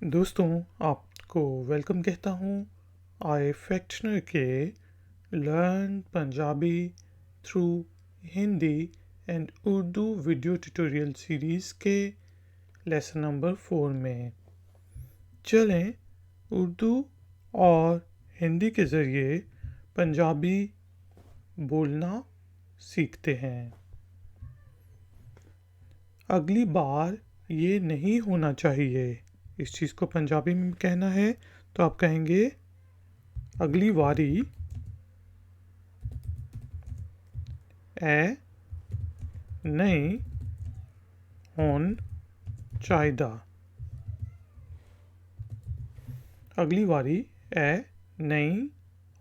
दोस्तों, आपको वेलकम कहता हूँ आई फैक्शनर के learn Punjabi through Hindi and Urdu video tutorial series के लेसन नंबर 4 में। चलें उर्दू और हिंदी के ज़रिए पंजाबी बोलना सीखते हैं। अगली बार ये नहीं होना चाहिए। इस चीज़ को पंजाबी में कहना है तो आप कहेंगे अगली बारी ए नहीं होन चाहिदा। अगली बारी ए नहीं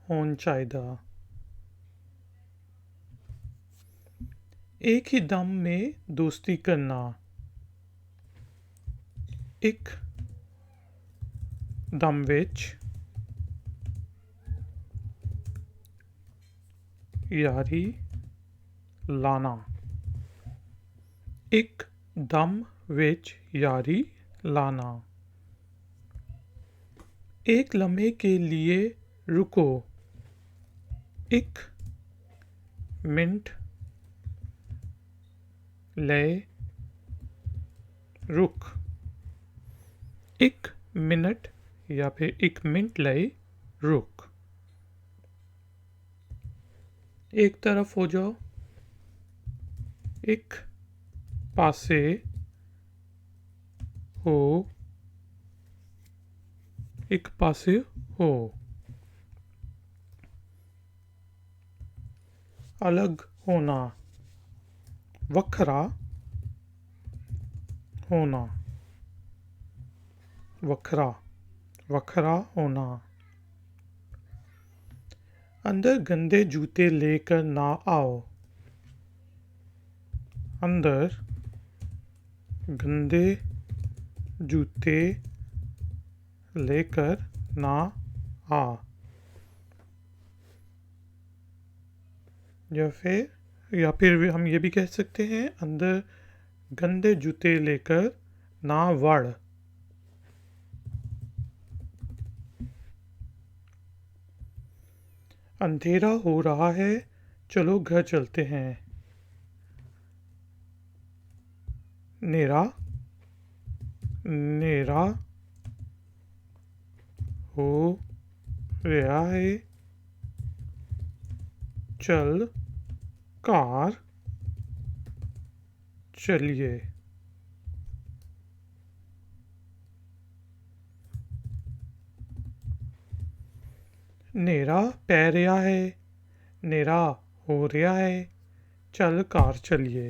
होन चाहिदा। एक ही दम में दोस्ती करना। एक दम विच यारी लाना। एक दम विच यारी लाना। एक लम्हे के लिए रुको। एक मिनट ले रुक। एक मिनट या फिर एक मिनट ले रुक। एक तरफ हो जाओ। एक पासे हो। एक पासे हो। अलग होना। वखरा होना। वखरा वखरा होना। अंदर गंदे जूते लेकर ना आओ। अंदर गंदे जूते लेकर ना आ। या फिर हम ये भी कह सकते हैं अंदर गंदे जूते लेकर ना वड़। अंधेरा हो रहा है, चलो घर चलते हैं। नेरा नेरा हो रहा है, चल कार चलिए। नेरा पै रहा है, नेरा हो रहा है, चल कार चलिए।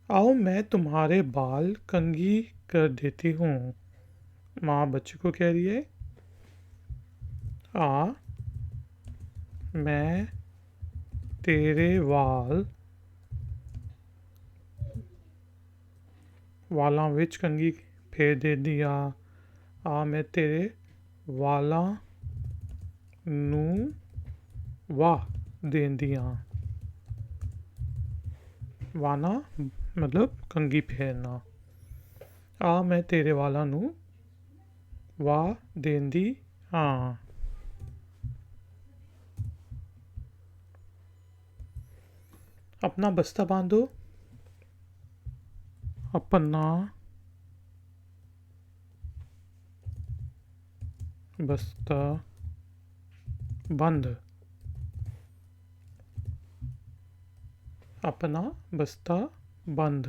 आओ मैं तुम्हारे बाल कंघी कर देती हूँ। माँ बच्चे को कह रही है आ मैं तेरे वालां विच कंघी फेर दे दिया। आ मैं तेरे वालां नू वाह देंदियां। वाना मतलब कंघी फेरना। आ मैं तेरे वालां नू वाह देंदी हाँ। अपना बस्ता बांधो। अपना बस्ता बंद। अपना बस्ता बंद।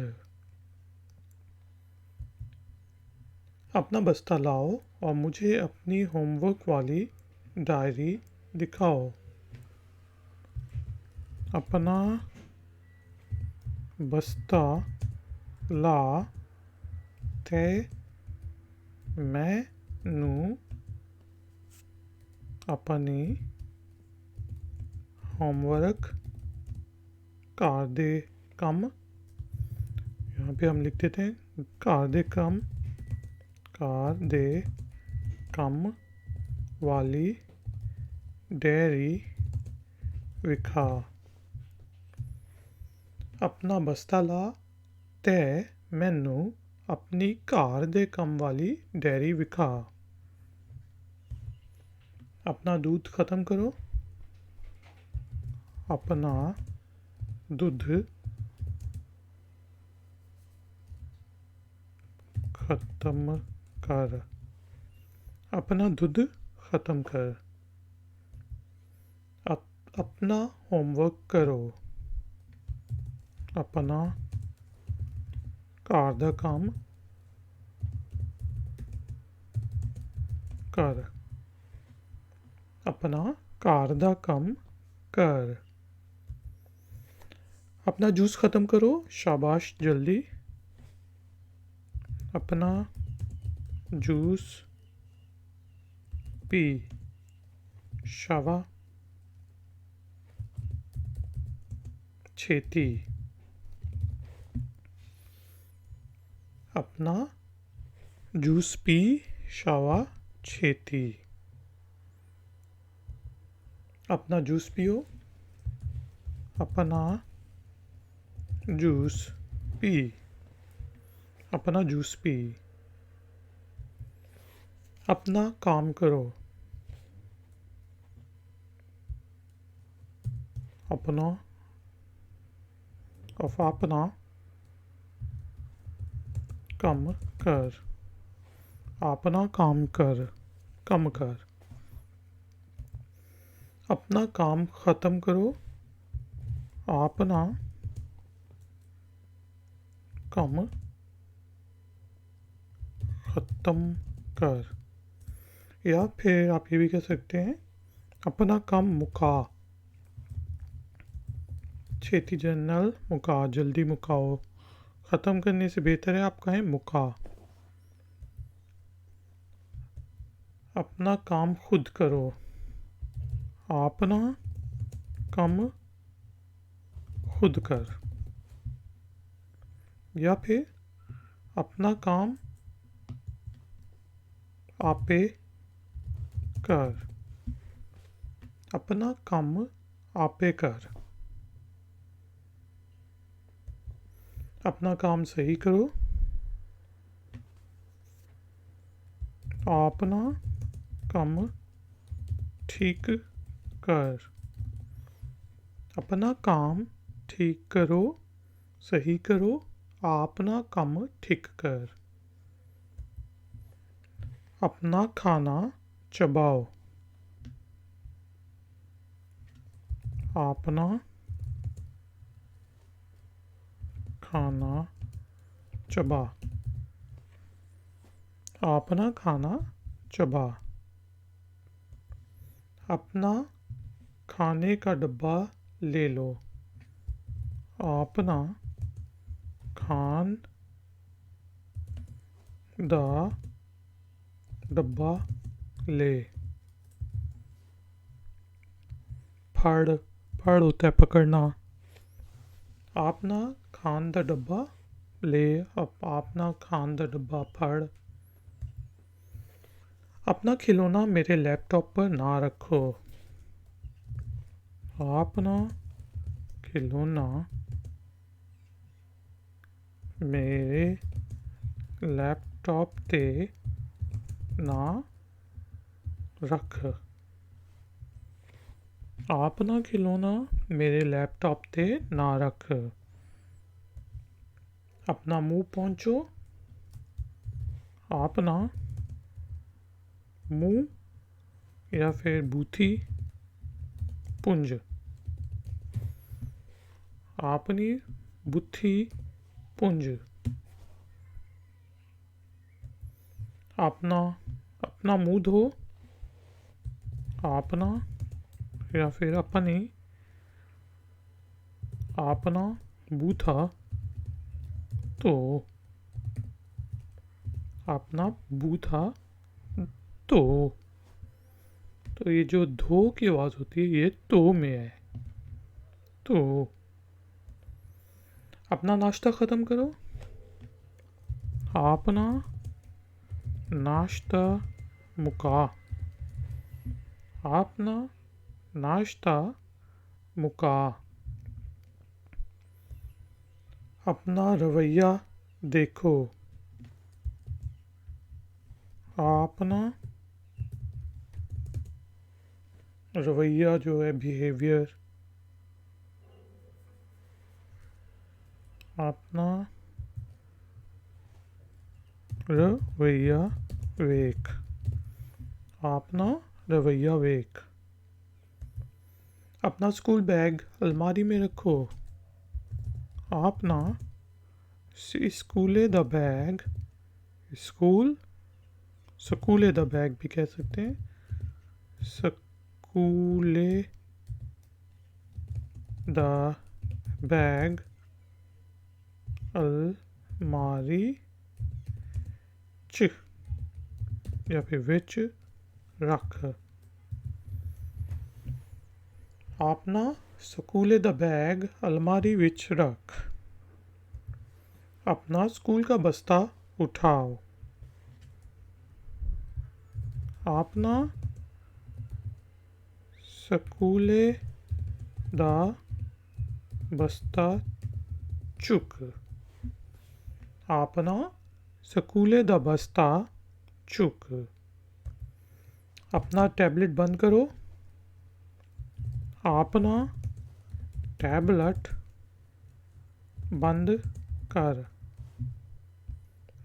अपना बस्ता लाओ और मुझे अपनी होमवर्क वाली डायरी दिखाओ। अपना बस्ता ला ते मैनू अपनी होमवर्क घर दे कम। यहाँ पे हम लिख देते हैं घर दे कम वाली डायरी विखा। अपना बस्ता ला ते मैनू अपनी कार दे कम वाली डेयरी विखा। अपना दूध ख़त्म करो। अपना दूध ख़त्म कर। अपना दूध ख़त्म कर। अपना होमवर्क करो। अपना घर दा काम कर। अपना घर दा काम कर। अपना जूस ख़त्म करो। शाबाश जल्दी। अपना जूस पी। शाबा छेती। अपना जूस पी। शाबा छेती। अपना जूस पियो। अपना जूस पी। अपना जूस पी। अपना काम करो। अपना अपना काम कर। अपना काम कर। कम कर। अपना काम ख़त्म करो। अपना काम ख़त्म कर। या फिर आप ये भी कह सकते हैं अपना काम मुका। छेती जनरल मुका, जल्दी मुकाओ। ख़त्म करने से बेहतर है आप कहें मुका। अपना काम खुद करो। अपना काम खुद कर। या फिर अपना काम आपे कर। अपना काम आपे कर। अपना काम सही करो। अपना काम ठीक कर। अपना काम ठीक करो। सही करो। अपना काम ठीक कर। अपना खाना चबाओ। अपना खाना चबा। अपना खाना चबा। अपना खाने का डब्बा ले लो। अपना खान दा डब्बा ले। फड़ फड़ होता है पकड़ना। अपना खान दा डब्बा ले। अपना खान दा डब्बा फड़। अपना खिलौना मेरे लैपटॉप पर ना रखो। अपना खिलौना मेरे लैपटॉप ते ना रख। अपना खिलौना मेरे लैपटॉप ते ना रख। अपना मुंह पहुंचो। अपना मुंह या फिर बूथी पुंज। अपनी बुद्धि पुंज। अपना अपना मुंह धो। अपना या फिर अपनी अपना बूथा तो। अपना बूथा तो। तो ये जो धो की आवाज़ होती है ये तो में है। तो अपना नाश्ता ख़त्म करो। अपना नाश्ता मुका। अपना नाश्ता मुका। अपना रवैया देखो। अपना रवैया जो है बिहेवियर, अपना रवैया वेक, अपना रवैया वेक। अपना स्कूल बैग अलमारी में रखो। अपना स्कूले द बैग, स्कूल स्कूले द बैग भी कह सकते हैं, स्कूले द बैग अलमारी च या फिर विच रख। अपना स्कूले द बैग अलमारी विच रख। अपना स्कूल का बस्ता उठाओ। अपना स्कूले दा बस्ता चुक। अपना स्कूले दा बस्ता चुक। अपना टैबलेट बंद करो। अपना टैबलेट बंद कर।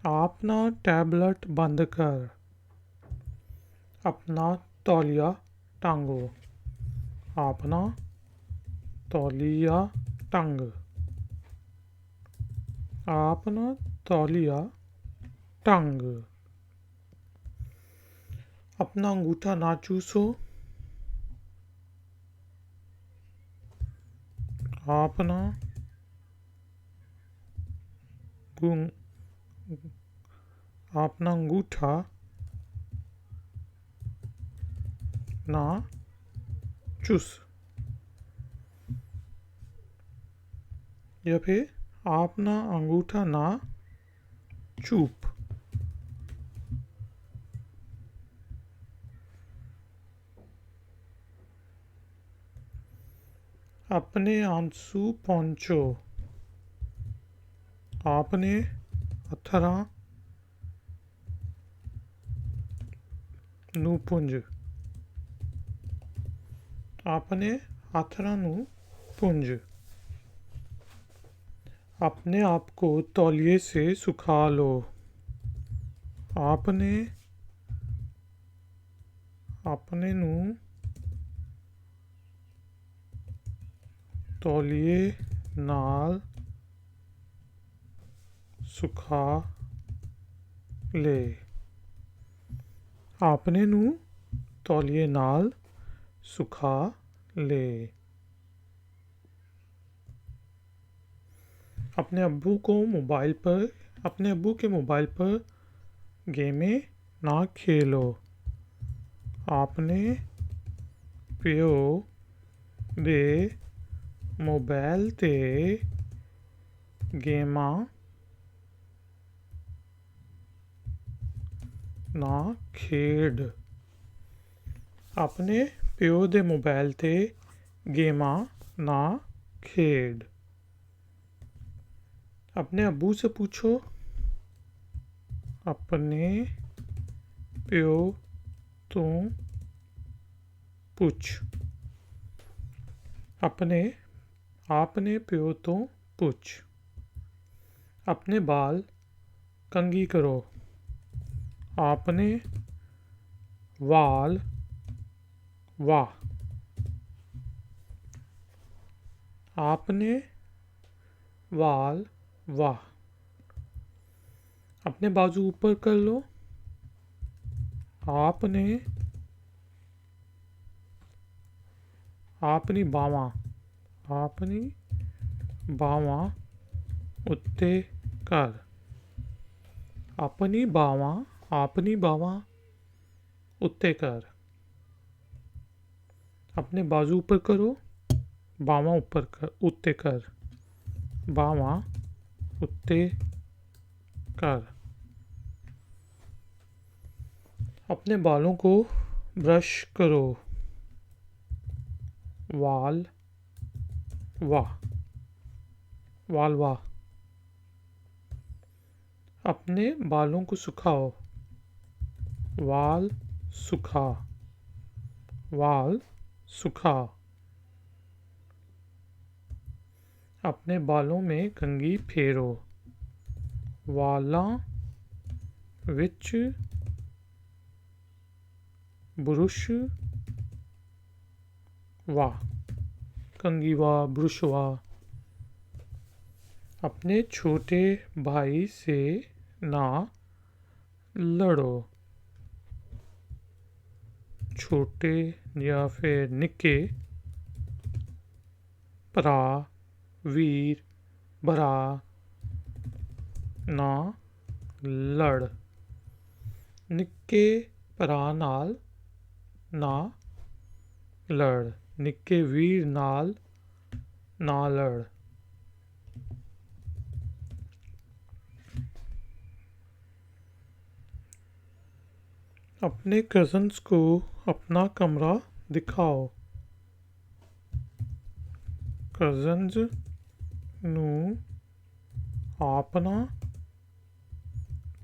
अपना टैबलेट बंद कर। अपना तौलिया टांगो। अपना तौलिया टांग। अपना तौलिया टांग। अपना अंगूठा ना चूसो। अपना अपना अंगूठा ना चूस, या फिर अपना अंगूठा ना चूप। अपने आंसू पहुँचो। अपने अथरा नू पुंज। अपने अथरा नू पुंज। अपने आप को तौलिए से सुखा लो। अपने अपने नू तौलिए नाल सुखा ले। अपने नू तौलिए नाल सुखा ले। अपने अब्बू के मोबाइल पर गेमें ना खेलो। अपने प्यो दे मोबाइल ते गेमां ना खेड। अपने प्यो दे मोबाइल ते गेमां ना खेड। अपने अब्बू से पूछो। अपने प्यो तो पूछ। आपने प्यो तो पूछ। अपने बाल कंघी करो। आपने वाल वाह। आपने वाल वाह। अपने बाजू ऊपर कर लो। आपनी बावां उत्ते कर। अपनी बावां उत्ते कर। अपने बाजू ऊपर करो, बावां उत्ते कर। बावां उत्ते कर। अपने बालों को ब्रश करो। वाल वाह। वाल वाह। अपने बालों को सुखाओ। वाल सुखा, वाल सुखा। अपने बालों में कंघी फेरो, वालां विच बुरुश वा, कंघी वा, बुरुश वा। अपने छोटे भाई से ना लड़ो, छोटे या फिर निक्के भरा, वीर, भरा ना लड़, निक्के भरा नाल ना लड़, निक्के वीर नाल ना लड़। अपने कज़न्स को अपना कमरा दिखाओ, कज़न्स नू अपना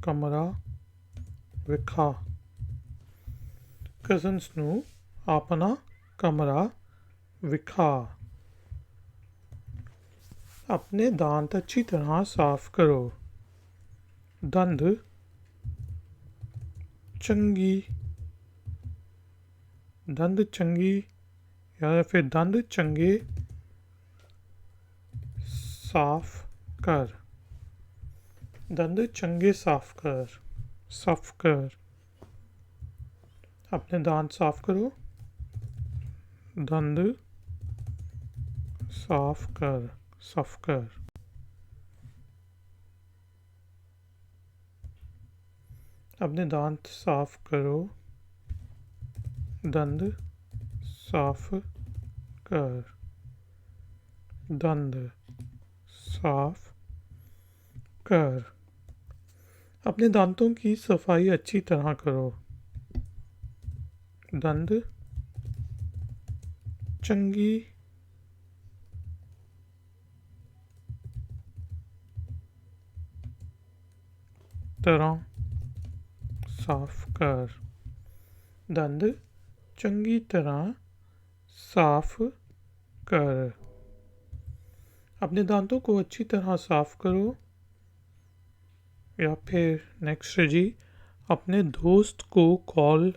कमरा विखा, कज़न्स नू अपना कमरा विखा। अपने दांत अच्छी तरह साफ करो, दंद चंगी, दंद चंगी या फिर दंद चंगे साफ कर, दंद चंगे साफ कर, साफ कर। अपने दांत साफ करो, दंद साफ कर, साफ कर। अपने दांत साफ करो, दंद साफ कर, दंद साफ कर। अपने दांतों की सफाई अच्छी तरह करो, दंद चंगी तरह साफ कर, दंद चंगी तरह साफ कर। अपने दांतों को अच्छी तरह साफ करो। या फिर नेक्स्ट है जी, अपने दोस्त को कॉल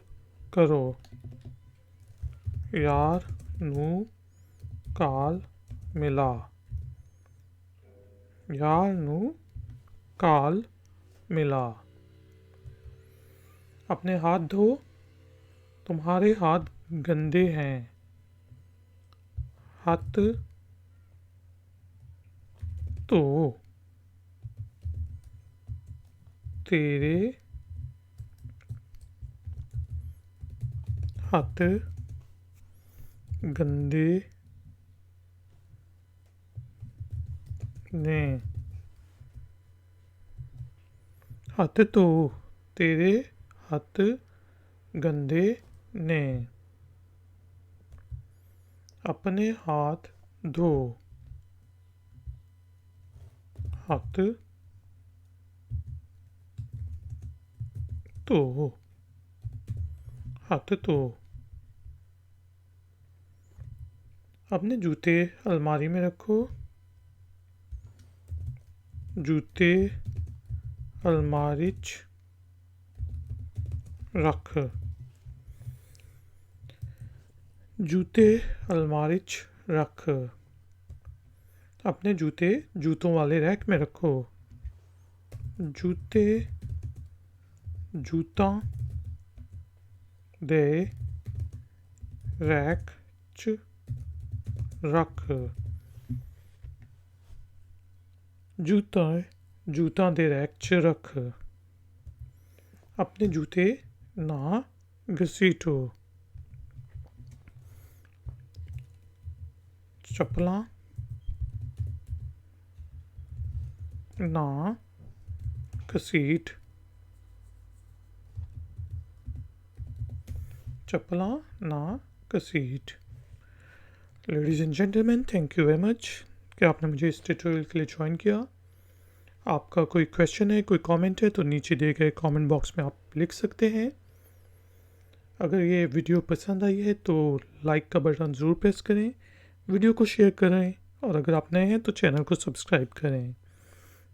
करो, यार नू काल मिला, यार नू काल मिला। अपने हाथ धो, तुम्हारे हाथ गंदे हैं, हाथ तो तेरे हाथ गंदे ने, हाथ तो तेरे हाथ गंदे ने। अपने हाथ धो, हाथ तो, हाथ तो। अपने जूते अलमारी में रखो, जूते अलमारी च रख, जूते अलमारी च रख। अपने जूते जूतों वाले रैक में रखो, जूते जूता दे रैक च रख, जूता जूता दे रैक च रख। अपने जूते ना घसीटो, चप्पलां ना घसीट, चप्पलां ना घसीट। Ladies and gentleman, thank you very much कि आपने मुझे इस ट्यूटोरियल के लिए ज्वाइन किया। आपका कोई क्वेश्चन है, कोई कमेंट है तो नीचे दिए गए कमेंट बॉक्स में आप लिख सकते हैं। अगर ये वीडियो पसंद आई है तो लाइक का बटन ज़रूर प्रेस करें, वीडियो को शेयर करें और अगर आप नए हैं तो चैनल को सब्सक्राइब करें।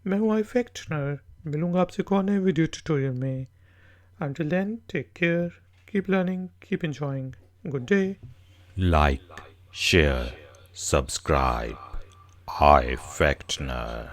मैं हूँ इफेक्शनर, मिलूँगा आपसे एक और नए वीडियो ट्यूटोरियल में। Until then, take care, keep learning, keep enjoying. Good day. Like, share, subscribe. Hi, Factner.